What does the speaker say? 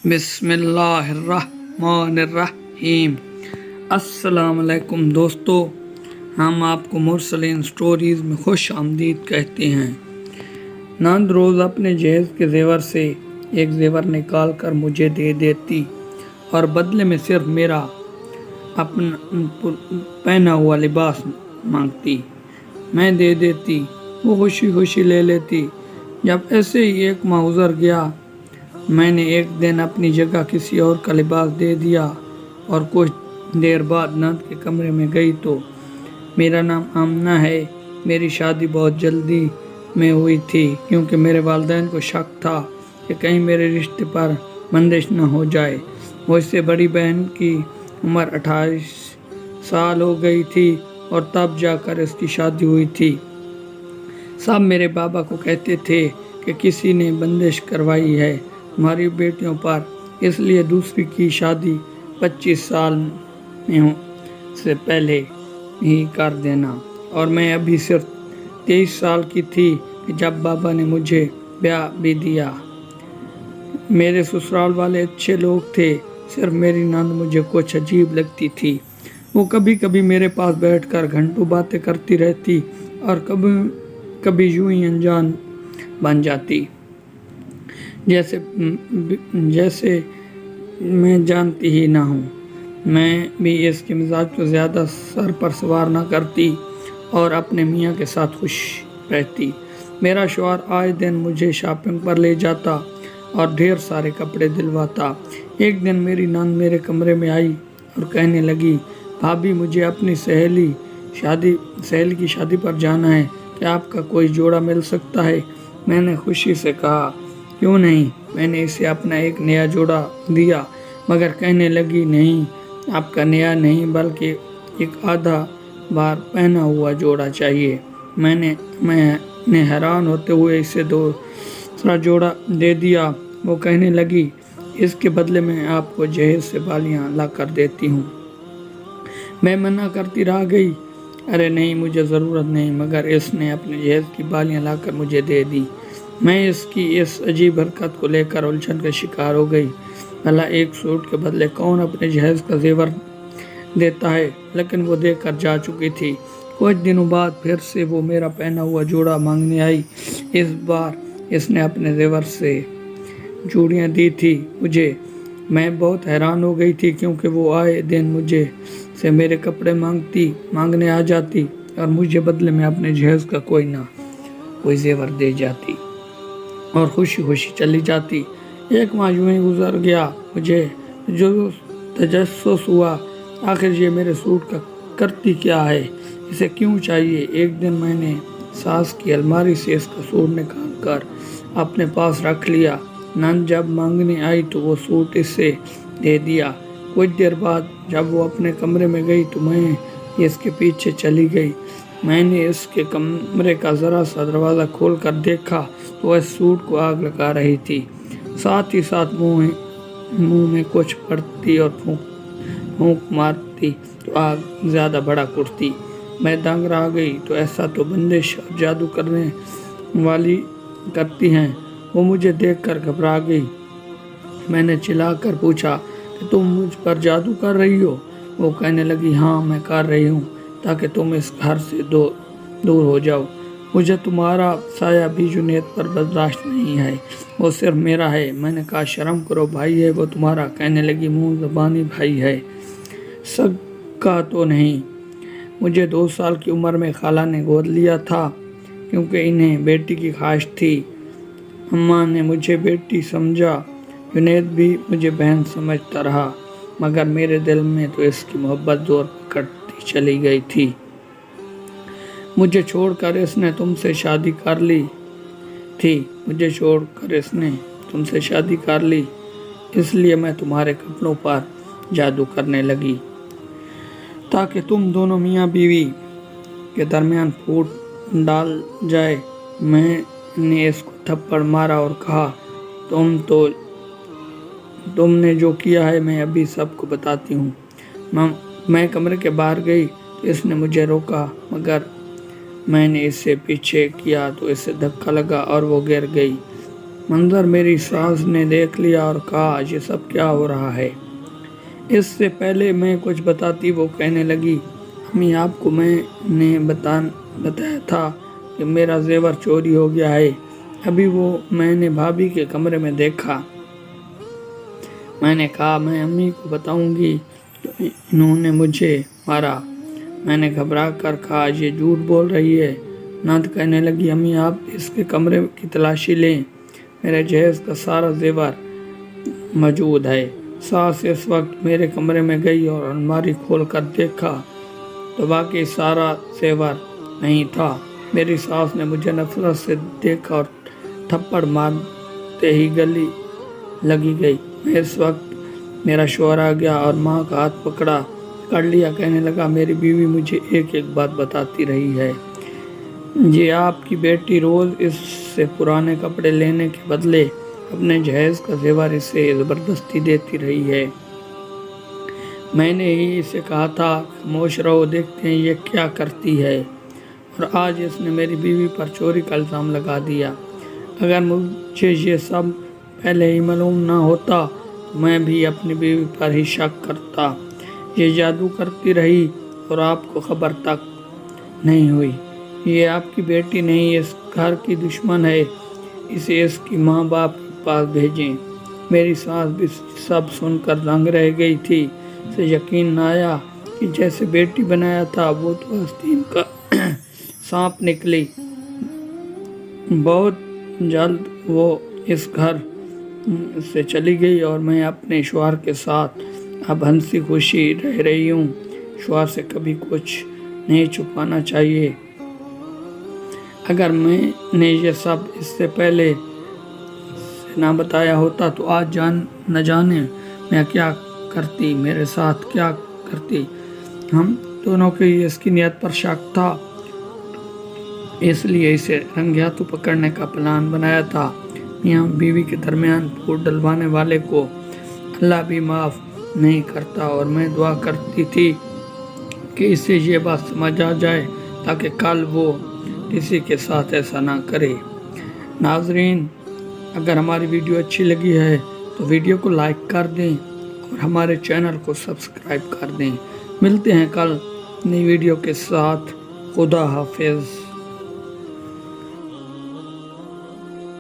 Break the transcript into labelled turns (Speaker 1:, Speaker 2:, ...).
Speaker 1: बिस्मिल्लाहिर्रहमानिर्रहीम। अस्सलाम वालेकुम दोस्तों, हम आपको मुरसलीन स्टोरीज़ में खुश आमदीद कहते हैं। नंद रोज़ अपने जहेज़ के ज़ेवर से एक ज़ेवर निकाल कर मुझे दे देती और बदले में सिर्फ मेरा अपना पहना हुआ लिबास मांगती। मैं दे देती, वो खुशी खुशी ले लेती। जब ऐसे ही एक माह गुज़र गया, मैंने एक दिन अपनी जगह किसी और का लिबास दे दिया और कुछ देर बाद नंद के कमरे में गई तो मेरा नाम आमना है। मेरी शादी बहुत जल्दी में हुई थी क्योंकि मेरे वालिदैन को शक था कि कहीं मेरे रिश्ते पर बंदिश न हो जाए। मुझसे बड़ी बहन की उम्र 28 साल हो गई थी और तब जाकर इसकी शादी हुई थी। सब मेरे बाबा को कहते थे कि किसी ने बंदिश करवाई है हमारी बेटियों पर, इसलिए दूसरी की शादी 25 साल में से पहले ही कर देना। और मैं अभी सिर्फ 23 साल की थी कि जब बाबा ने मुझे ब्याह भी दिया। मेरे ससुराल वाले अच्छे लोग थे, सिर्फ मेरी नंद मुझे कुछ अजीब लगती थी। वो कभी कभी मेरे पास बैठकर घंटों बातें करती रहती और कभी यूं ही अनजान बन जाती, जैसे मैं जानती ही ना हूँ। मैं भी इसके मिजाज को ज़्यादा सर पर सवार ना करती और अपने मियाँ के साथ खुश रहती। मेरा शौहर आए दिन मुझे शॉपिंग पर ले जाता और ढेर सारे कपड़े दिलवाता। एक दिन मेरी नंद मेरे कमरे में आई और कहने लगी, भाभी मुझे अपनी सहेली की शादी पर जाना है, क्या आपका कोई जोड़ा मिल सकता है? मैंने खुशी से कहा, क्यों नहीं। मैंने इसे अपना एक नया जोड़ा दिया, मगर कहने लगी, नहीं, आपका नया नहीं बल्कि एक आधा बार पहना हुआ जोड़ा चाहिए। मैंने हैरान होते हुए इसे दूसरा जोड़ा दे दिया। वो कहने लगी, इसके बदले में आपको जहेज से बालियां ला कर देती हूँ। मैं मना करती रह गई, अरे नहीं, मुझे ज़रूरत नहीं, मगर इसने अपने जहेज की बालियां लाकर मुझे दे दी। मैं इसकी इस अजीब हरकत को लेकर उलझन का शिकार हो गई। भला एक सूट के बदले कौन अपने जहेज का जेवर देता है, लेकिन वो देकर जा चुकी थी। कुछ दिनों बाद फिर से वो मेरा पहना हुआ जोड़ा मांगने आई। इस बार इसने अपने जेवर से चूड़ियाँ दी थी मुझे। मैं बहुत हैरान हो गई थी क्योंकि वो आए दिन मुझे से मेरे कपड़े मांगने आ जाती और मुझे बदले में अपने जहेज का कोई जेवर दे जाती और खुशी खुशी चली जाती। एक माह यूं ही गुजर गया। मुझे जो तजस्सुस हुआ, आखिर ये मेरे सूट का करती क्या है, इसे क्यों चाहिए। एक दिन मैंने सास की अलमारी से इसका सूट निकाल कर अपने पास रख लिया। नंद जब मांगने आई तो वो सूट इसे दे दिया। कुछ देर बाद जब वो अपने कमरे में गई तो मैं इसके पीछे चली गई। मैंने इसके कमरे का ज़रा सा दरवाज़ा खोल कर देखा तो वह सूट को आग लगा रही थी, साथ ही साथ मुंह में कुछ पड़ती और फूंक मारती तो आग ज़्यादा बड़ा कुटती। मैं दंग रह गई। तो ऐसा तो बंदिश और जादू करने वाली करती हैं। वो मुझे देखकर घबरा गई। मैंने चिल्लाकर पूछा कि तुम मुझ पर जादू कर रही हो? वो कहने लगी, हाँ, मैं कर रही हूँ ताकि तुम इस घर से दूर हो जाओ। मुझे तुम्हारा साया भी जुनैद पर बर्दाश्त नहीं है, वो सिर्फ मेरा है। मैंने कहा, शर्म करो, भाई है वो तुम्हारा। कहने लगी, मुँह ज़बानी भाई है, सबका तो नहीं। मुझे 2 साल की उम्र में खाला ने गोद लिया था क्योंकि इन्हें बेटी की ख्वाहिश थी। अम्मा ने मुझे बेटी समझा, जुनैद भी मुझे बहन समझता रहा, मगर मेरे दिल में तो इसकी मोहब्बत जोर पकड़ती चली गई थी। मुझे छोड़कर इसने तुमसे शादी कर ली, इसलिए मैं तुम्हारे कपड़ों पर जादू करने लगी ताकि तुम दोनों मियाँ बीवी के दरमियान फूट डाल जाए। मैंने इसको थप्पड़ मारा और कहा, तुमने जो किया है मैं अभी सबको बताती हूँ। मैं कमरे के बाहर गई तो इसने मुझे रोका, मगर मैंने इससे पीछे किया तो इसे धक्का लगा और वो गिर गई। منظر میری ساس نے دیکھ لیا اور کہا یہ سب کیا ہو رہا ہے؟ اس سے پہلے میں کچھ بتاتی وہ کہنے لگی امی آپ کو میں نے بتایا تھا کہ میرا زیور چوری ہو گیا ہے، ابھی وہ میں نے بھابھی کے کمرے میں دیکھا۔ میں نے کہا میں امی کو بتاؤں گی تو انہوں نے مجھے مارا۔ میں نے گھبرا کر کہا یہ جھوٹ بول رہی ہے۔ نند کہنے لگی امی آپ اس کے کمرے کی تلاشی لیں، میرے جہیز کا سارا زیور موجود ہے۔ ساس اس وقت میرے کمرے میں گئی اور الماری کھول کر دیکھا تو واقعی سارا زیور نہیں تھا۔ میری ساس نے مجھے نفرت سے دیکھا اور تھپڑ مارتے ہی گلی لگی گئی۔ اس وقت میرا شوہر آ گیا اور ماں کا ہاتھ پکڑ لیا، کہنے لگا میری بیوی مجھے ایک ایک بات بتاتی رہی ہے، یہ آپ کی بیٹی روز اس سے پرانے کپڑے لینے کے بدلے اپنے جہیز کا زیور اسے زبردستی دیتی رہی ہے۔ میں نے ہی اسے کہا تھا خاموش رہو، دیکھتے ہیں یہ کیا کرتی ہے، اور آج اس نے میری بیوی پر چوری کا الزام لگا دیا۔ اگر مجھے یہ سب پہلے ہی معلوم نہ ہوتا تو میں بھی اپنی بیوی پر ہی شک کرتا۔ یہ جادو کرتی رہی اور آپ کو خبر تک نہیں ہوئی۔ یہ آپ کی بیٹی نہیں، اس گھر کی دشمن ہے، اسے اس کی ماں باپ کے پاس بھیجیں۔ میری ساس بھی سب سن کر دنگ رہ گئی تھی، اسے یقین نہ آیا کہ جیسے بیٹی بنایا تھا وہ تو آستین کا سانپ نکلی۔ بہت جلد وہ اس گھر سے چلی گئی اور میں اپنے شوہر کے ساتھ اب ہنسی خوشی رہ رہی ہوں۔ شوہر سے کبھی کچھ نہیں چھپانا چاہیے۔ اگر میں نے یہ سب اس سے پہلے نہ بتایا ہوتا تو آج نہ جانے میں کیا کرتی، میرے ساتھ کیا کرتی۔ ہم دونوں کے اس کی نیت پر شک تھا، اس لیے اسے رنگے ہاتھوں پکڑنے کا پلان بنایا تھا۔ میاں بیوی کے درمیان پھوٹ ڈلوانے والے کو اللہ بھی معاف نہیں کرتا، اور میں دعا کرتی تھی کہ اسے یہ بات سمجھ آ جائے تاکہ کل وہ کسی کے ساتھ ایسا نہ کرے۔ ناظرین، اگر ہماری ویڈیو اچھی لگی ہے تو ویڈیو کو لائک کر دیں اور ہمارے چینل کو سبسکرائب کر دیں۔ ملتے ہیں کل نئی ویڈیو کے ساتھ۔ خدا حافظ۔